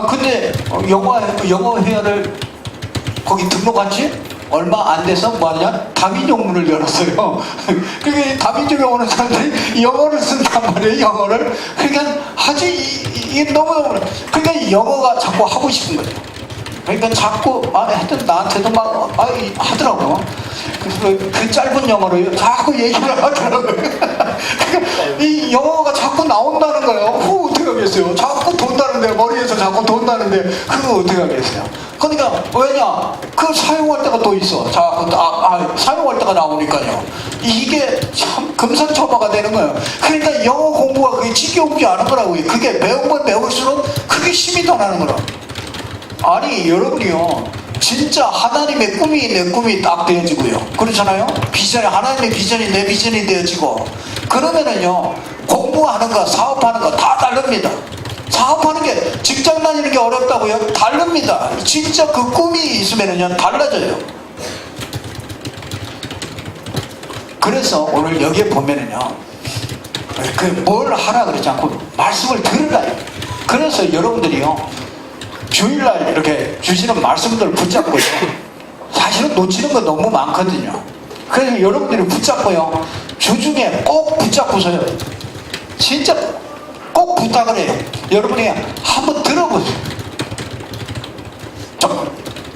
Speaker 1: 근데 영어 회화를 거기 등록한 지 얼마 안 돼서 뭐하냐, 다민족문을 열었어요. 그러니까 다민족에 오는 사람들이 영어를 쓴단 말이에요. 영어를. 그러니까 아주 이게 너무너무, 그러니까 영어가 자꾸 하고 싶은 거죠. 그러니까 자꾸 하여튼 나한테도 막 하더라고. 그래서 그 짧은 영어로 자꾸 얘기를 하더라고요. 그러니까 이 영어가 자꾸 나온다는 거예요. 어떻게 하겠어요? 자꾸 돈다는데, 머리에서 자꾸 돈다는데 그거 어떻게 하겠어요? 그러니까 왜냐, 그 사용할 때가 또 있어. 사용할 때가 나오니까요 이게 참 금상첨화가 되는 거예요. 그러니까 영어 공부가 그게 지겨우지 않은 거라고요. 그게 배우면 배울수록 그게 힘이 더 나는 거라. 아니 여러분이요 진짜 하나님의 꿈이 내 꿈이 딱 되어지고요, 그렇잖아요. 비전이, 하나님의 비전이 내 비전이 되어지고, 그러면은요 공부하는 거 사업하는 거 다 다릅니다. 사업하는 게, 직장 다니는 게 어렵다고요? 다릅니다. 진짜 그 꿈이 있으면은요 달라져요. 그래서 오늘 여기에 보면은요 뭘 하라 그러지 않고 말씀을 들으라. 그래서 여러분들이요 주일날 이렇게 주시는 말씀들을 붙잡고요 사실은 놓치는 거 너무 많거든요. 그래서 여러분들이 붙잡고요 주중에 꼭 붙잡고서요 진짜 꼭 부탁을 해요. 여러분이 한번 들어보세요. 좀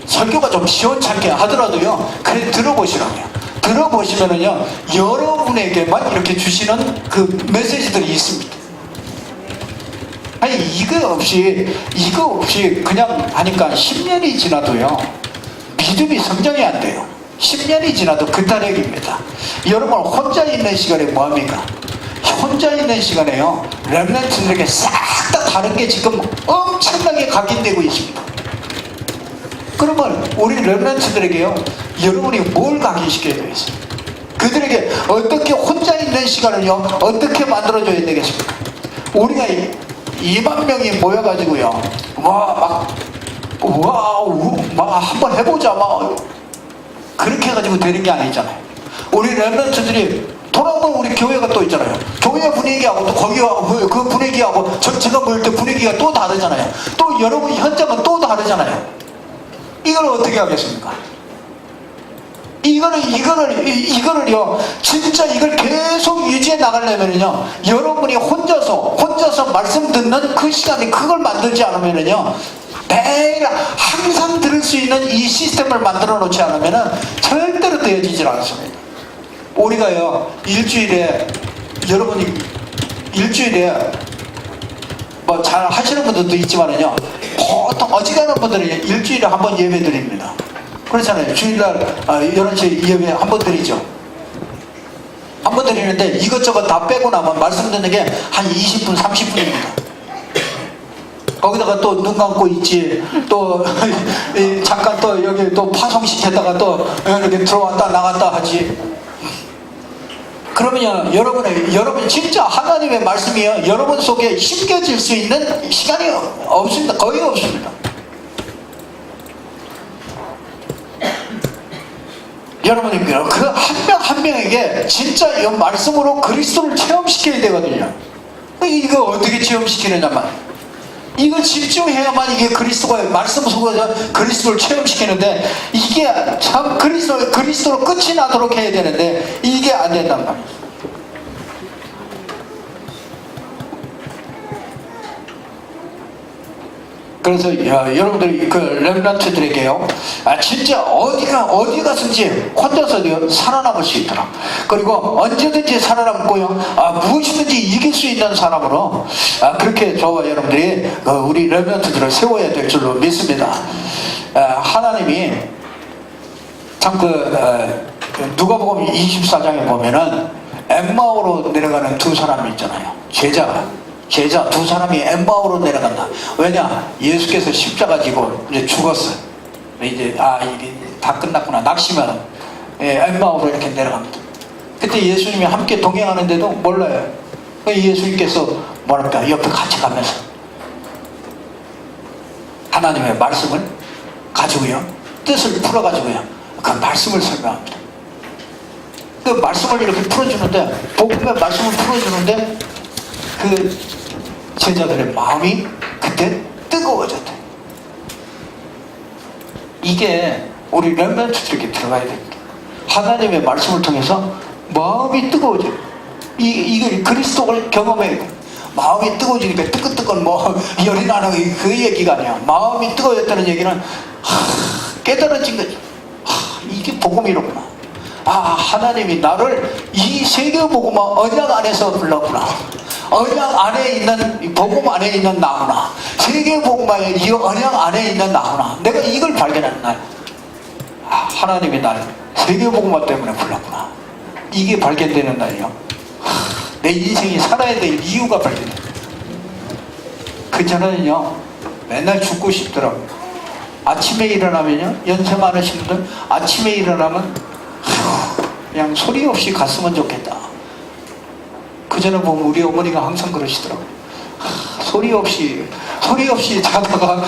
Speaker 1: 설교가 좀 시원찮게 하더라도요 그래 들어보시라고요. 들어보시면은요 여러분에게만 이렇게 주시는 그 메시지들이 있습니다. 아니 이거 없이 그냥 하니까 10년이 지나도요 믿음이 성장이 안 돼요. 10년이 지나도 그타력입니다. 여러분 혼자 있는 시간에 뭐합니까? 혼자 있는 시간에요 렘넌트들에게 싹 다 다른 게 지금 엄청나게 각인되고 있습니다. 그러면 우리 렘넌트들에게요, 여러분이 뭘 각인시켜야 되겠어요? 그들에게 어떻게 혼자 있는 시간을요, 어떻게 만들어줘야 되겠습니까? 우리가 2만 명이 모여가지고요, 막 한번 해보자, 막 그렇게 해가지고 되는 게 아니잖아요. 우리 렘넌트들이 돌아보면 우리 교회가 또 있잖아요. 교회 분위기하고 또 거기하고 그 분위기하고 전체가 모일 때 분위기가 또 다르잖아요. 또 여러분 현장은 또 다르잖아요. 이걸 어떻게 하겠습니까? 이거를요, 진짜 이걸 계속 유지해 나가려면요, 여러분이 혼자서 말씀 듣는 그 시간에 그걸 만들지 않으면요, 매일 항상 들을 수 있는 이 시스템을 만들어 놓지 않으면은 절대로 되어지질 않습니다. 우리가요, 여러분이 일주일에 뭐 잘 하시는 분들도 있지만은요, 보통 어지간한 분들은 일주일에 한 번 예배 드립니다. 그렇잖아요. 주일날 11시에 예배 한 번 드리죠. 한 번 드리는데 이것저것 다 빼고 나면 말씀 듣는 게 한 20분 30분입니다 거기다가 또 눈 감고 있지, 또 잠깐 또 여기 또 파송시켰다가 또 이렇게 들어왔다 나갔다 하지. 그러면요, 여러분 진짜 하나님의 말씀이요, 여러분 속에 심겨질 수 있는 시간이 없습니다. 거의 없습니다. 여러분이 그 한 명 한 명에게 진짜 이 말씀으로 그리스도를 체험시켜야 되거든요. 이거 어떻게 체험시키느냐만, 이거 집중해야만 이게 그리스도가 말씀 속에서 그리스도를 체험시키는데, 이게 참 그리스도로 끝이 나도록 해야 되는데 이게 안 된단 말이에요. 그래서 여러분들이 그 렘넌트들에게요, 진짜 어디 가든지 혼자서 살아남을 수 있도록, 그리고 언제든지 살아남고요, 무엇이든지 이길 수 있는 사람으로 그렇게 저와 여러분들이 우리 렘넌트들을 세워야 될 줄로 믿습니다. 하나님이 참 누가복음 24장에 보면은 엠마오로 내려가는 두 사람이 있잖아요. 제자 두 사람이 엠마오로 내려간다. 왜냐? 예수께서 십자가 지고 이제 죽었어요. 이게 다 끝났구나. 낙심하는 엠마오로 이렇게 내려갑니다. 그때 예수님이 함께 동행하는데도 몰라요. 예수님께서 뭐랄까, 옆에 같이 가면서 하나님의 말씀을 가지고요, 뜻을 풀어가지고요, 그 말씀을 설명합니다. 그 말씀을 이렇게 풀어주는데, 복음의 말씀을 풀어주는데 그 제자들의 마음이 그때 뜨거워졌대. 이게 우리 렘넌트들에게 들어가야 됩니다. 하나님의 말씀을 통해서 마음이 뜨거워져. 이걸 그리스도를 경험해야 돼. 마음이 뜨거워지니까 뜨끈뜨끈 열이 나는 그 얘기가 아니야. 마음이 뜨거워졌다는 얘기는 깨달아진 거지. 이게 복음이로구나. 하나님이 나를 이 세계복음화 언약 안에서 불렀구나. 언약 안에 있는, 복음 안에 있는 나구나. 세계복음화의 이 언약 안에 있는 나구나. 내가 이걸 발견하는 날, 하나님이 나를 세계복음화 때문에 불렀구나. 이게 발견되는 날이요, 내 인생이 살아야 될 이유가 발견돼. 그 전에는요, 맨날 죽고 싶더라고요. 아침에 일어나면요, 연세 많으신 분들 아침에 일어나면 그냥 소리 없이 갔으면 좋겠다. 그 전에 보면 우리 어머니가 항상 그러시더라고요. 소리 없이 자다가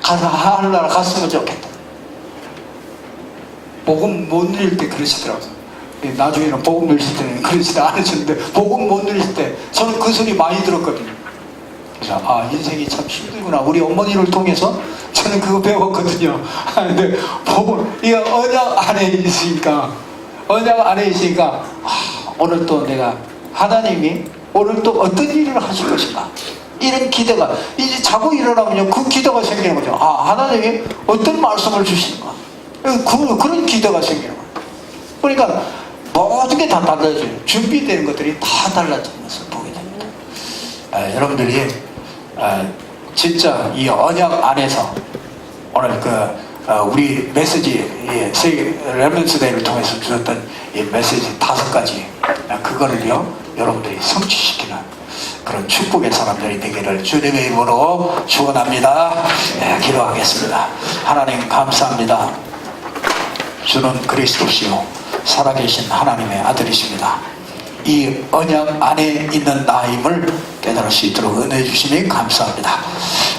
Speaker 1: 가서 하늘나라 갔으면 좋겠다. 복음 못 누릴 때 그러시더라고요. 나중에는 복음 누릴 때는 그러시지 않으셨는데, 복음 못 누릴 때 저는 그 소리 많이 들었거든요. 그래서 인생이 참 힘들구나. 우리 어머니를 통해서 저는 그거 배웠거든요. 근데 복음, 이거 언약 안에 있으니까 오늘 또 내가, 하나님이 오늘 또 어떤 일을 하실 것인가, 이런 기대가, 이제 자고 일어나면요, 그 기대가 생기는 거죠. 하나님이 어떤 말씀을 주시는가, 그런 기대가 생기는 거예요. 그러니까 모든 게 다 달라져요. 준비되는 것들이 다 달라지는 것을 보게 됩니다. 여러분들이 진짜 이 언약 안에서 오늘 우리 메시지, 렘넌트 데이를 통해서 주셨던 이 메시지 5가지, 그거를요, 여러분들이 성취시키는, 그런 축복의 사람들이 되기를 주님의 이름으로 축원합니다. 기도하겠습니다. 하나님 감사합니다. 주는 그리스도시요 살아계신 하나님의 아들이십니다. 이 언약 안에 있는 나임을 깨달을 수 있도록 은혜 주시니 감사합니다.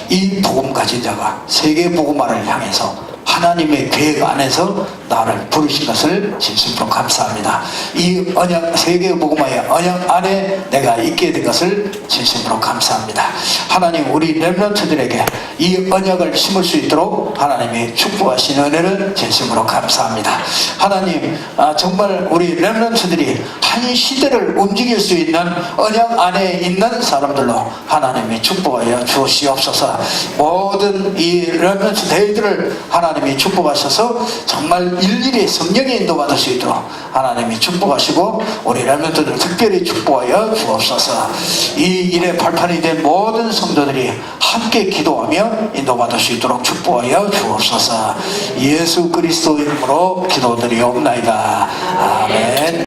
Speaker 1: 이 복음 가진 자가 세계 복음화를 향해서 하나님의 계획 안에서 나를 부르신 것을 진심으로 감사합니다. 이 언약, 세계 복음화의 언약 안에 내가 있게 된 것을 진심으로 감사합니다. 하나님, 우리 렘넌트들에게 이 언약을 심을 수 있도록 하나님이 축복하신 은혜를 진심으로 감사합니다. 하나님, 정말 우리 렘넌트들이 한 시대를 움직일 수 있는 언약 안에 있는 사람들로 하나님이 축복하여 주시옵소서. 모든 이 렘넌트 대회들을 하나님이 축복하셔서 정말 일일이 성령의 인도받을 수 있도록 하나님이 축복하시고 우리 렘넌트들 특별히 축복하여 주옵소서. 이 일의 발판이 된 모든 성도들이 함께 기도하며 인도받을 수 있도록 축복하여 주옵소서. 예수 그리스도 이름으로 기도드리옵나이다. 아멘.